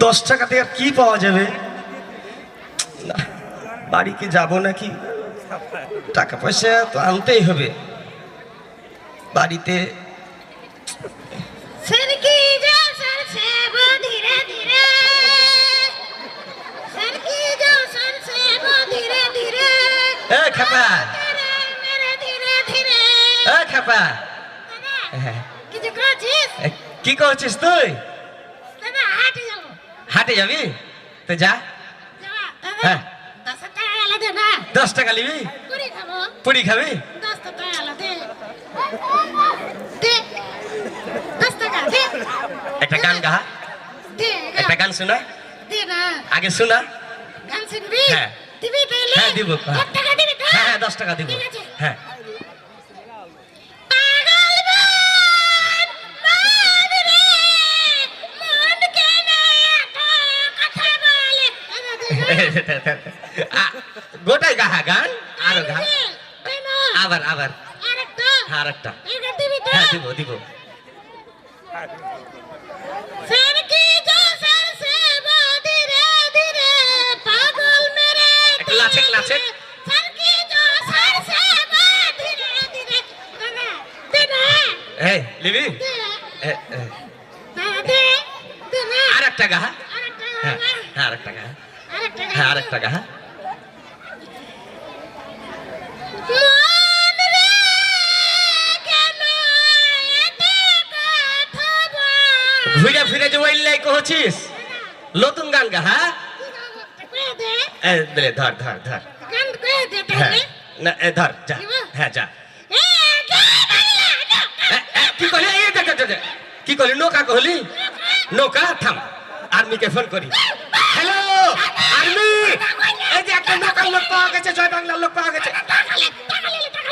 10 টাকাতে আর কি পাওয়া যাবে? না, বাড়িতে যাবো নাকি? টাকা পয়সা তো আনতেই হবে বাড়িতে। কি করছিস তুই? হাটে যাবি তো যা। 10 টাকা নিবি? পুরি খাবি? একটা গান গা, একটা গান শোনা আগে, শোনা। হ্যাঁ হ্যাঁ দিব, হ্যাঁ হ্যাঁ 10 টাকা দিব। হ্যাঁ গোটাই গাহা গান, আরো গা, আবার আবার আরেকটা। হ্যাঁ দিব দিব। লাচেক লাচেক লিবি। আরেকটা গাহা, হ্যাঁ আরেকটা গাহা, হ্যাঁ আরেকটা গাহা। ঘুরে ফিরে যে ওইলাই কহছিস, নতুন গান গা। হ্যাঁ ধর ধর ধর, না ধর যা। হ্যাঁ যা। কি কলি? কি কলি? নৌকা কহলি? নৌকা থাম, আর্মিকে ফোন করি। হ্যালো আর্মি, এই যে একটা নৌকার লোক পাওয়া গেছে, জয় বাংলার লোক পাওয়া গেছে।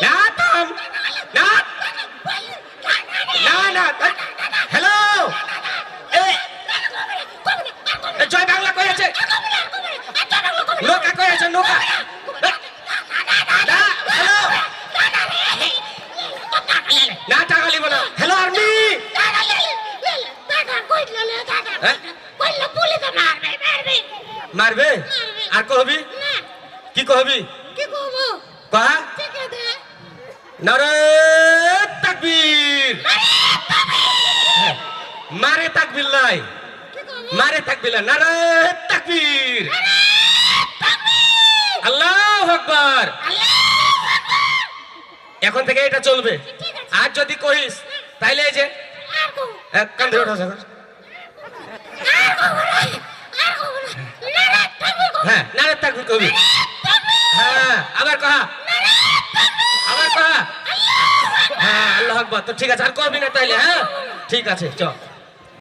না থাম, না না না। হ্যালো, জয় বাংলা কয়েছে, নৌকা কয়েছে, নৌকা। হ্যালো না, টাকা লিব না। হ্যালো আর্মি, মারবে? আর কহবি কি? কহবি কহা নারে তাকবীর। মারে তাকবীর লাই, মারে তাকবীর, নারে তাকবীর, আল্লাহু আকবার। এখন থেকে এটা চলবে। আর যদি কহিস তাইলে এই যে কান্দে ওঠা। হ্যাঁ নারে তাকবীর কবি। হ্যাঁ আবার কহা, আবার কহা। হ্যাঁ আল্লাহু আকবার। তো ঠিক আছে, আর কবি না তাইলে? হ্যাঁ ঠিক আছে, চল।